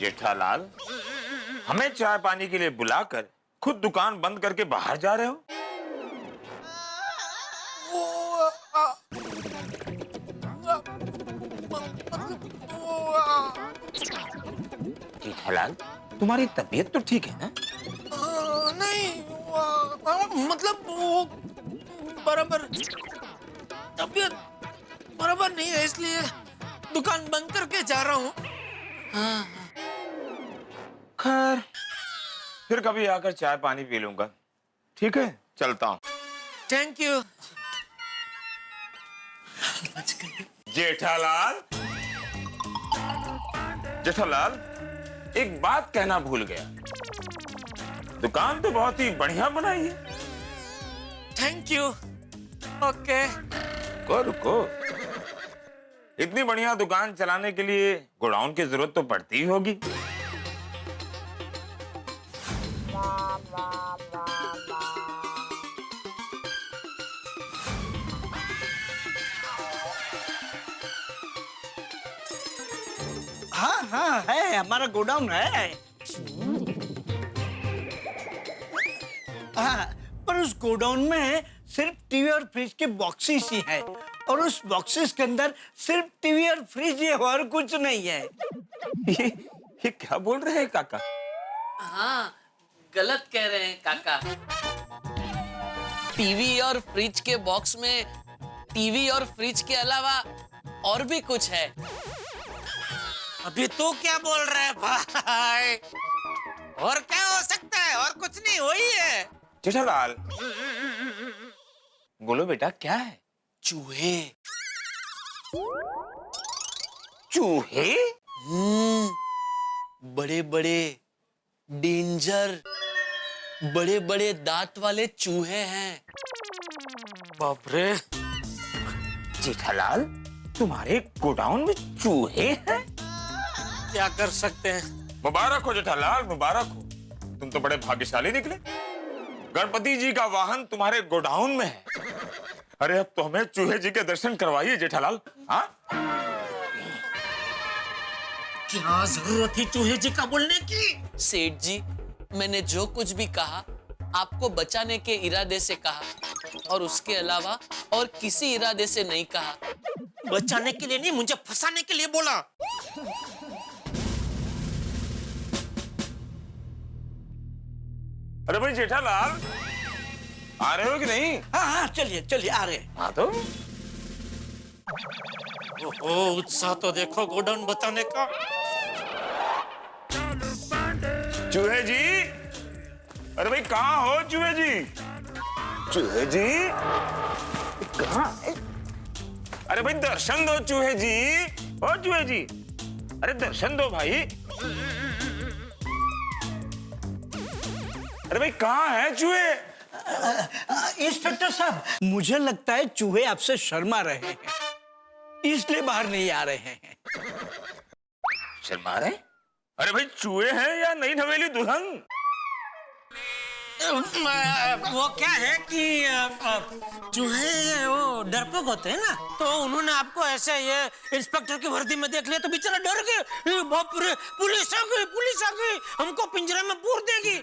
जेठालाल, हमें चाय पानी के लिए बुलाकर खुद दुकान बंद करके बाहर जा रहे हो? जेठालाल, तुम्हारी तबीयत तो ठीक है ना? नहीं, मतलब वो बराबर तबीयत बराबर नहीं है, इसलिए दुकान बंद करके जा रहा हूँ। खैर, फिर कभी आकर चाय पानी पी लूंगा। ठीक है, चलता हूँ। Thank you. जेठालाल, जेठालाल, एक बात कहना भूल गया। दुकान तो बहुत ही बढ़िया बनाई है। Thank you. ओके। रुको, इतनी बढ़िया दुकान चलाने के लिए गोडाउन की जरूरत तो पड़ती ही होगी। हाँ हाँ है, हमारा गोडाउन है। हाँ, पर उस गोडाउन में सिर्फ टीवी और फ्रिज के बॉक्सेस ही हैं, और उस बॉक्सेस के अंदर सिर्फ टीवी और फ्रिज है और कुछ नहीं है। ये क्या बोल रहे हैं काका? हाँ, गलत कह रहे हैं काका। टीवी और फ्रिज के बॉक्स में टीवी और फ्रिज के अलावा और भी कुछ है। अभी तो क्या बोल रहे हैं भाई? और क्या हो सकता है? और कुछ नहीं, वही है। जेठालाल, बोलो बेटा, क्या है? चूहे। चूहे? बड़े बड़े डेंजर, बड़े बड़े दांत वाले चूहे हैं। बाप रे। जेठालाल, तुम्हारे गोडाउन में चूहे हैं? क्या कर सकते हैं? मुबारक हो जेठालाल, मुबारक हो। तुम तो बड़े भाग्यशाली निकले। गणपति जी का वाहन तुम्हारे गोडाउन में है। अरे अब तो हमें चूहे जी के दर्शन करवाइए जेठालाल। हाँ, क्या जरूरत थी चूहे जी का बोलने की? सेठ जी, मैंने जो कुछ भी कहा आपको बचाने के इरादे से कहा, और उसके अलावा और किसी इरादे से नहीं कहा। बचाने के लिए नहीं, मुझे फंसाने के लिए बोला। अरे भाई जेठालाल, आ रहे हो कि नहीं? हाँ हाँ, चलिए चलिए, आ रहे हैं। हाँ तो ओहो, उत्साह तो देखो गोडाउन बताने का। चूहे जी, अरे भाई कहाँ हो चूहे जी? चूहे जी कहाँ है? अरे भाई दर्शन दो चूहे जी। ओ चूहे जी, अरे दर्शन दो भाई। अरे भाई कहाँ है चूहे? इंस्पेक्टर साहब, मुझे लगता है चूहे आपसे शर्मा रहे हैं, इसलिए बाहर नहीं आ रहे हैं। शर्मा रहे? अरे भाई चूहे हैं या नई नवेली दुल्हन? वो क्या है कि चूहे वो डरपोक होते हैं ना, तो उन्होंने आपको ऐसे ये इंस्पेक्टर की वर्दी में देख लिया तो बेचारा डर गए। बाप रे, पुलिस आ गई, पुलिस आ गई, हमको पिंजरे में पूर देगी,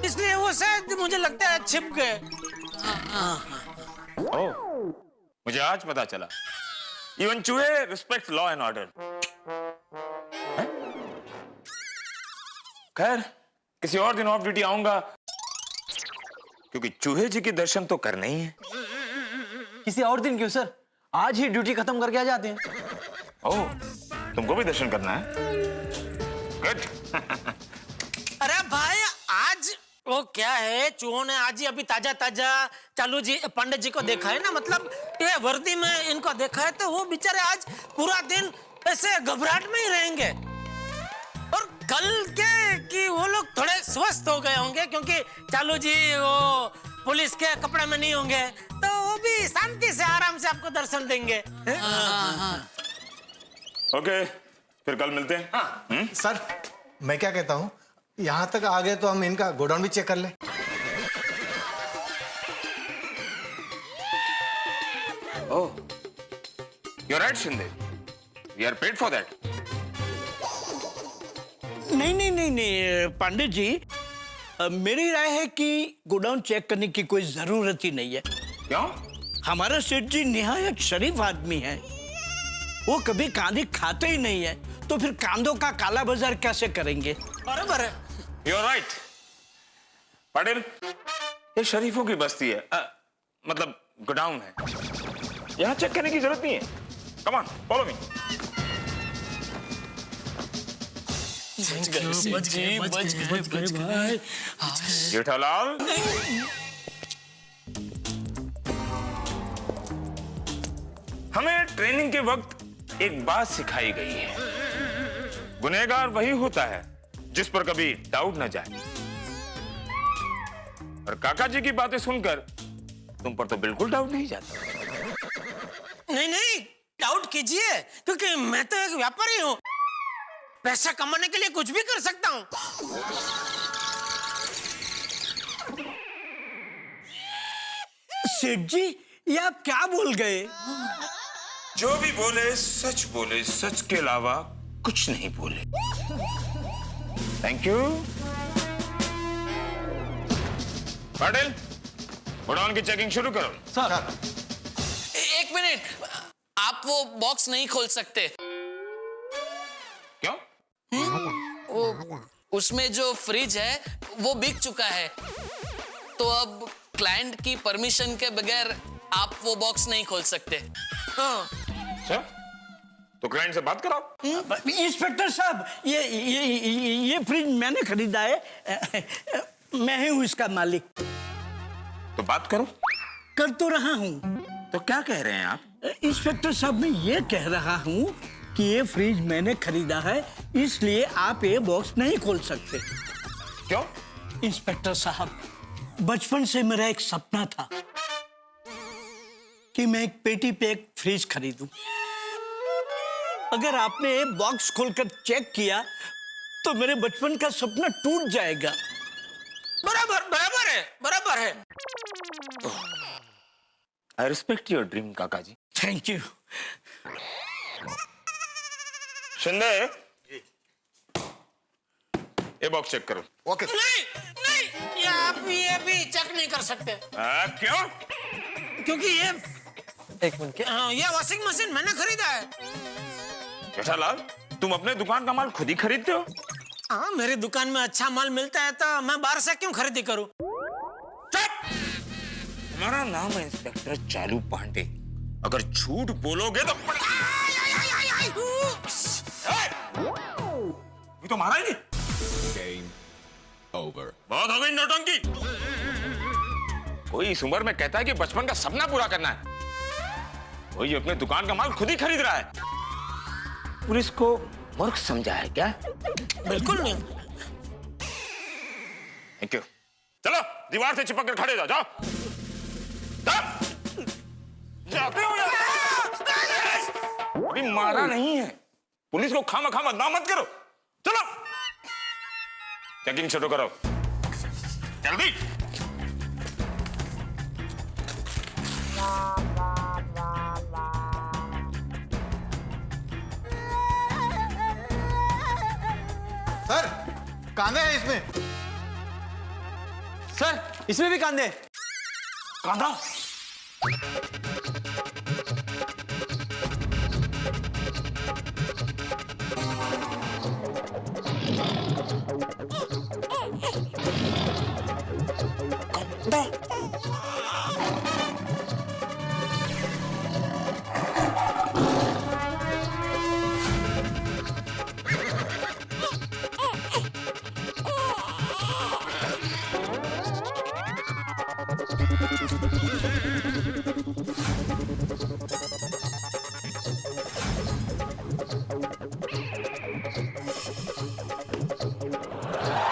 इसलिए वो शायद मुझे लगता है छिप गए। ओह, मुझे आज पता चला। इवन चूहे रिस्पेक्ट लॉ एंड ऑर्डर। खैर, किसी और दिन ऑफ ड्यूटी आऊंगा, क्योंकि चूहे जी के दर्शन तो करने ही है। किसी और दिन क्यों सर? आज ही ड्यूटी खत्म करके आ जाते हैं। ओह, तुमको भी दर्शन करना है? गुड। अरे भाई, आज वो क्या है, चूहों ने आज ही अभी ताजा ताजा चालू जी पंडित जी को देखा है ना, मतलब ये वर्दी में इनको देखा है, तो वो बेचारे आज पूरा दिन ऐसे घबराहट में ही रहेंगे। और कल के कि वो लोग थोड़े स्वस्थ हो गए होंगे, क्योंकि चालू जी वो पुलिस के कपड़े में नहीं होंगे, तो वो भी शांति से आराम से आपको दर्शन देंगे। ओके, फिर कल मिलते हैं। हाँ। सर, मैं क्या कहता हूँ, यहाँ तक आ गए तो हम इनका गोडाउन भी चेक कर लें। ओह, you're right, Shinde. We are paid for that. नहीं नहीं नहीं नहीं पांडे जी, मेरी राय है कि गोडाउन चेक करने की कोई जरूरत ही नहीं है। क्यों? हमारा सेठ जी निहायत शरीफ आदमी है, वो कभी कांदे खाते ही नहीं है, तो फिर कांदों का काला बाजार कैसे करेंगे? बराबर है। You're right. पटेल, ये शरीफों की बस्ती है, मतलब गोडाउन है, यहाँ चेक करने की जरूरत नहीं है। Come on, follow me. Jethalal, हमें ट्रेनिंग के वक्त एक बात सिखाई गई है, गुनहगार वही होता है जिस पर कभी डाउट न जाए। और काका जी की बातें सुनकर तुम पर तो बिल्कुल डाउट नहीं जाता। नहीं नहीं, डाउट कीजिए, क्योंकि मैं तो एक व्यापारी हूँ, पैसा कमाने के लिए कुछ भी कर सकता हूँ। सेठ जी, ये आप क्या बोल गए? जो भी बोले सच के अलावा कुछ नहीं बोले। Thank you. पटेल, गोडाउन की चेकिंग शुरू करो। सर, एक मिनट, आप वो बॉक्स नहीं खोल सकते। क्यों? वो उसमें जो फ्रिज है वो बिक चुका है, तो अब क्लाइंट की परमिशन के बगैर आप वो बॉक्स नहीं खोल सकते। हाँ। अच्छा, तो क्लाइंट से बात कराओ। इंस्पेक्टर साहब, ये फ्रिज मैंने खरीदा है, मैं ही हूँ इसका मालिक। तो बात करो। कर तो रहा हूँ। तो क्या कह रहे हैं आप? इंस्पेक्टर साहब, मैं ये कह रहा हूँ कि ये फ्रिज मैंने खरीदा है, इसलिए आप ये बॉक्स नहीं खोल सकते। क्यों? इंस्पेक्टर साहब, बचपन से मेरा एक सपना था कि मैं एक पेटी पे एक फ्रिज खरीदूं। अगर आपने ये बॉक्स खोलकर चेक किया तो मेरे बचपन का सपना टूट जाएगा। बराबर है, बराबर है। आई रिस्पेक्ट योर ड्रीम काका जी। Thank you. शिंदे, ये बॉक्स चेक करो। ओके। नहीं नहीं, ये आप ये भी चेक नहीं कर सकते, क्यों? क्योंकि ये एक मिनट। ये वॉशिंग मशीन मैंने खरीदा है। जेठालाल, तुम अपने दुकान का माल खुद ही खरीदते हो? हाँ, मेरी दुकान में अच्छा माल मिलता है तो मैं बाहर से क्यों खरीदी करूं? हमारा नाम है इंस्पेक्टर चालू पांडे, अगर झूठ बोलोगे तो ये तो मारा ही नहीं। Game over. बहुत हो गई नौटंकी। कोई इस उम्र में कहता है कि बचपन का सपना पूरा करना है, कोई अपने दुकान का माल खुद ही खरीद रहा है। पुलिस को मूर्ख समझा है क्या? बिल्कुल नहीं। Thank you. चलो, दीवार से चिपक कर खड़े हो जाओ। जाते हो यार? अभी मारा नहीं है, पुलिस को खामखा बदनाम मत करो। चलो, चेकिंग शुरू करो, जल्दी। सर, कांदे हैं इसमें। सर, इसमें भी कांदे। कांदा?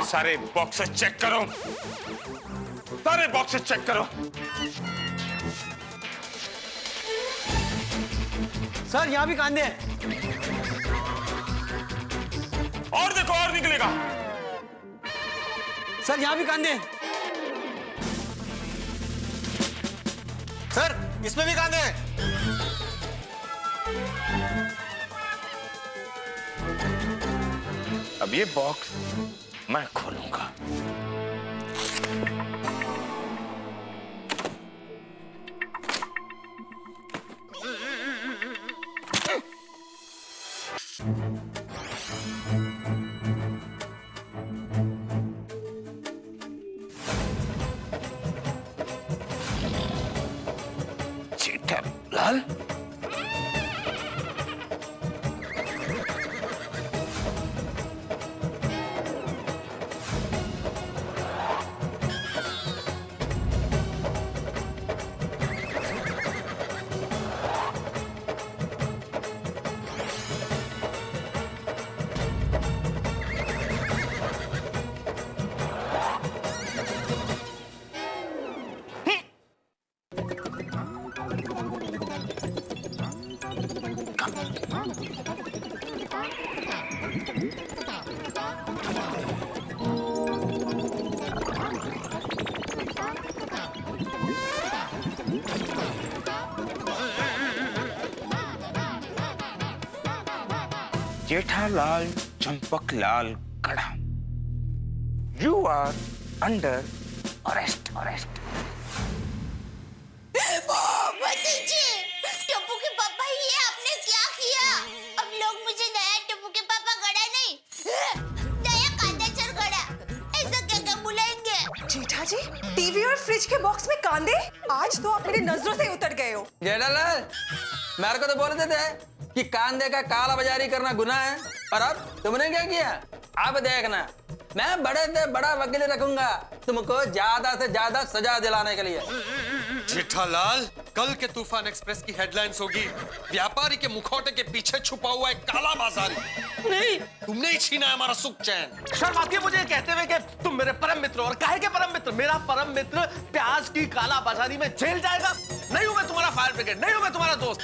सारे बॉक्सेस चेक करो, सारे बॉक्सेस चेक करो। सर, यहाँ भी कांदे हैं। और देखो, और निकलेगा। सर, यहाँ भी कांदे हैं। सर, इसमें भी कांदे हैं। अब ये बॉक्स मैं खोलूंगा। Jethalal, Jethalal Champaklal Gada, you are under arrest. Tapu के पापा, ये आपने क्या किया? अब लोग मुझे नया टप्पू के पापा गड़ा नहीं, नया कांदाचर गड़ा ऐसा क्या बुलाएंगे? जेठा जी, टीवी और फ्रिज के बॉक्स में कांदे? आज तो आप मेरी नजरों से उतर गए हो। जेठालाल, मेरे को तो बोल देते हैं कि कांदे का काला बाजारी करना गुनाह है, और अब तुमने क्या किया? अब देखना, मैं बड़े से बड़ा वकील रखूंगा तुमको ज्यादा से ज्यादा सजा दिलाने के लिए। जेठालाल, कल के तूफान एक्सप्रेस की हेडलाइंस होगी, व्यापारी के मुखौटे के पीछे छुपा हुआ एक काला बाजारी। नहीं, तुमने ही छीना है हमारा सुख चैन। शर्म आती है मुझे कहते हुए कि तुम मेरे परम मित्र हो। और काहे के परम मित्र? मेरा परम मित्र प्याज की काला बाजारी में जेल जाएगा। नहीं हूं मैं तुम्हारा फायर ब्रिगेड, नहीं हूं मैं तुम्हारा दोस्त।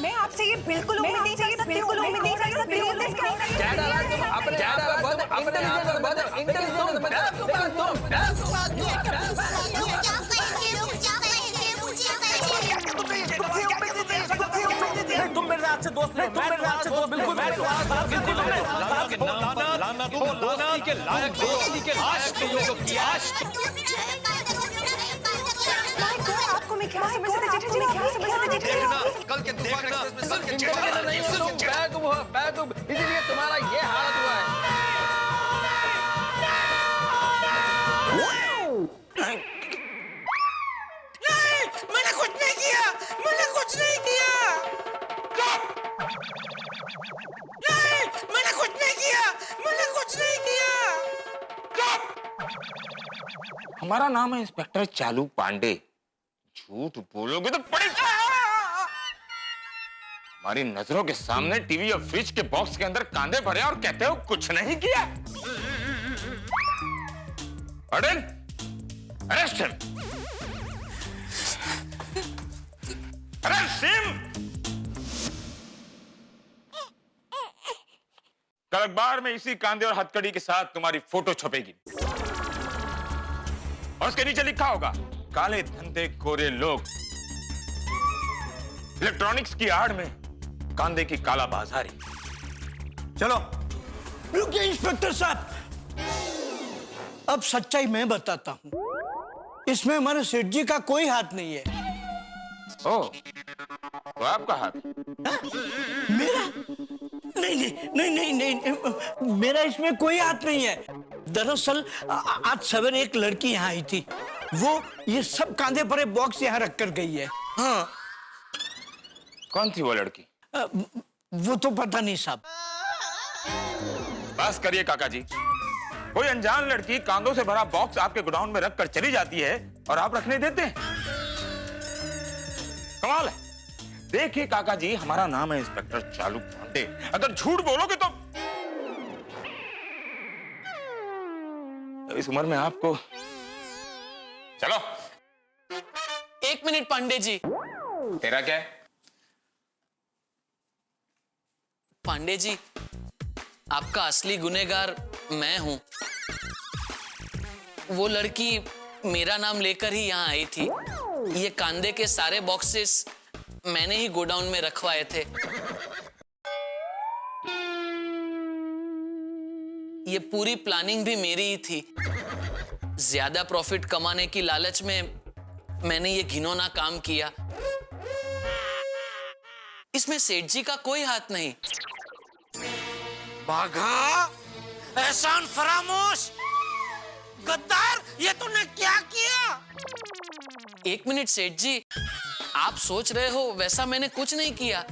मैं आपसे ये बिल्कुल उम्मीद नहीं कर सकती। तुम मेरे हाथ से दोस्त नहीं, तुम मेरे हाथ से दोस्त बिल्कुल नहीं। आपको मैं क्या समझ सकती जेठा जी? क्या समझ सकती जेठा जी? कल के तूफान एक्सप्रेस में सब इसीलिए तुम्हारा ये हालत हुआ है। मैंने कुछ नहीं किया, मैंने कुछ नहीं किया। नहीं, मैंने कुछ नहीं किया, मैंने कुछ नहीं किया। हमारा नाम है इंस्पेक्टर चालू पांडे। झूठ बोलोगे तो पड़े। हमारी नजरों के सामने टीवी और फ्रिज के बॉक्स के अंदर कांदे भरे और कहते हो कुछ नहीं किया। Ardern, arrest him. Arrest him. कल अखबार में इसी कांदे और हथकड़ी के साथ तुम्हारी फोटो छपेगी और उसके नीचे लिखा होगा, काले धंधे खोरे लोग इलेक्ट्रॉनिक्स की आड़ में कांदे की काला बाजारी। चलो रुकिए इंस्पेक्टर साहब, अब सच्चाई मैं बताता हूं। इसमें हमारे सेठ जी का कोई हाथ नहीं है। ओ, तो आपका हाथ? मेरा? नहीं नहीं नहीं नहीं नहीं, मेरा इसमें कोई हाथ नहीं है। दरअसल आज सवेरे एक लड़की यहाँ आई थी, वो ये सब कांधे भरे बॉक्स यहाँ रख कर गई है। हाँ, कौन थी वो लड़की? वो तो पता नहीं साहब। बस करिए काका जी, कोई अनजान लड़की कांदों से भरा बॉक्स आपके गोडाउन में रखकर चली जाती है और आप रखने देते हैं? कमाल है। देखिए काका जी, हमारा नाम है इंस्पेक्टर चालू पांडे। अगर झूठ बोलोगे तो इस उम्र में आपको। चलो। 1 मिनट पांडे जी। तेरा क्या है? पांडे जी, आपका असली गुनहगार मैं हूं। वो लड़की मेरा नाम लेकर ही यहाँ आई थी। ये कांदे के सारे बॉक्सेस मैंने ही गोडाउन में रखवाए थे। ये पूरी प्लानिंग भी मेरी ही थी। ज्यादा प्रॉफिट कमाने की लालच में मैंने ये घिनौना काम किया। इसमें सेठ जी का कोई हाथ नहीं। बाघा, एहसान फरामोश, गद्दार, ये तूने क्या किया? एक मिनट सेठ जी, आप सोच रहे हो वैसा मैंने कुछ नहीं किया।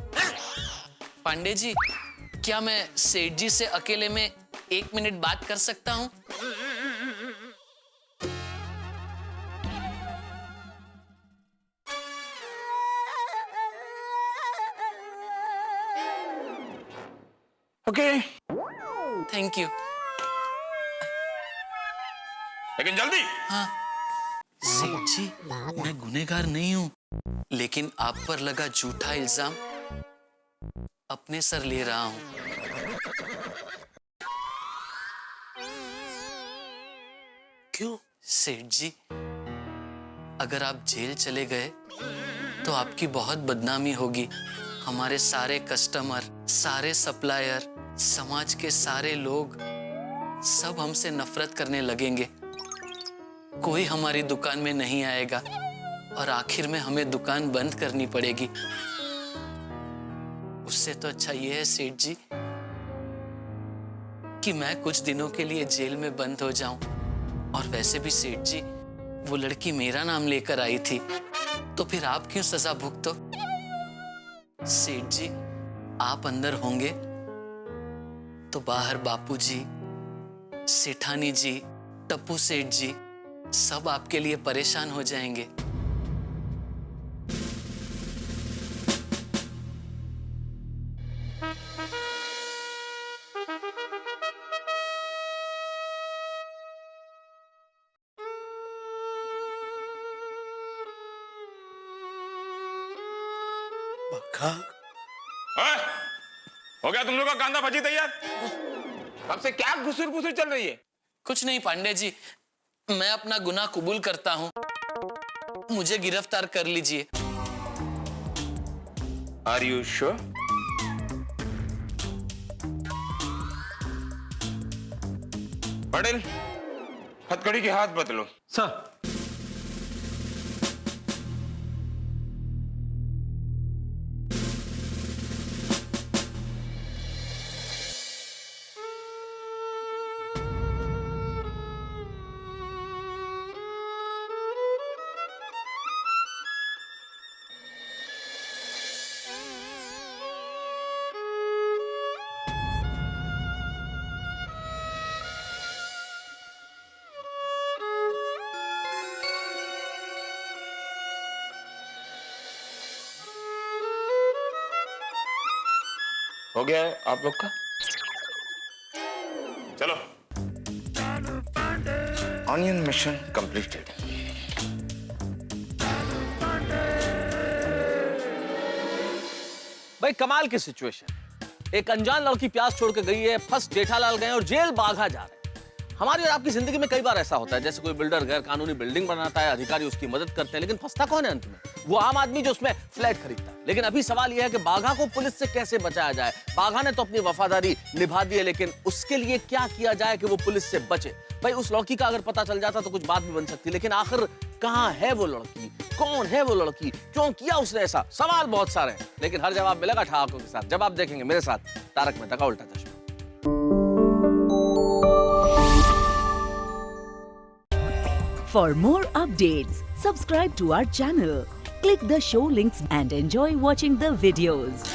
पांडे जी, क्या मैं सेठ जी से अकेले में 1 मिनट बात कर सकता हूं? Okay, thank you. लेकिन जल्दी। हाँ सेठ जी, मैं गुनहगार नहीं हूं, लेकिन आप पर लगा झूठा इल्जाम अपने सर ले रहा हूं। क्यों? सेठ जी, अगर आप जेल चले गए तो आपकी बहुत बदनामी होगी। हमारे सारे कस्टमर, सारे सप्लायर, समाज के सारे लोग सब हमसे नफरत करने लगेंगे। कोई हमारी दुकान में नहीं आएगा और आखिर में हमें दुकान बंद करनी पड़ेगी। उससे तो अच्छा ये है सेठ जी कि मैं कुछ दिनों के लिए जेल में बंद हो जाऊं। और वैसे भी सेठ जी, वो लड़की मेरा नाम लेकर आई थी, तो फिर आप क्यों सजा भुगतो? सेठ जी, आप अंदर होंगे तो बाहर बापूजी, सेठानी जी, टप्पू सेठ जी सब आपके लिए परेशान हो जाएंगे। ओए, हो गया तुम लोग का कांदा भजी तैयार? कब से क्या घुसुर पुसुर चल रही है? कुछ नहीं पांडे जी, मैं अपना गुनाह कबूल करता हूं। मुझे गिरफ्तार कर लीजिए। Are you sure? पटेल, हथकड़ी के हाथ बदलो। सर। हो गया है आप लोग का? चलो, ऑनियन मिशन कंप्लीटेड। भाई कमाल की सिचुएशन। एक अनजान लड़की प्यास छोड़ के गई है, फंस जेठालाल गए और जेल बाघा जा रहे हैं। हमारी और आपकी जिंदगी में कई बार ऐसा होता है, जैसे कोई बिल्डर गैर कानूनी बिल्डिंग बनाता है, अधिकारी उसकी मदद करते हैं, लेकिन फंसता कौन है अंत में? वो आम आदमी जो उसमें फ्लैट खरीदता है। लेकिन अभी सवाल यह है कि बाघा को पुलिस से कैसे बचाया जाए। बाघा ने तो अपनी वफादारी निभा दी है, लेकिन उसके लिए क्या किया जाए कि वो पुलिस से बचे। भाई उस लड़की का अगर पता चल जाता तो कुछ बात भी बन सकती, लेकिन आखिर कहाँ है वो लड़की, कौन है वो लड़की, क्यों किया उसने ऐसा? सवाल बहुत सारे हैं, लेकिन हर जवाब मिलेगा ठहाकों के साथ, जब आप देखेंगे मेरे साथ तारक मेहता का उल्टा चश्मा। For more updates, subscribe to our channel, click the show links and enjoy watching the videos.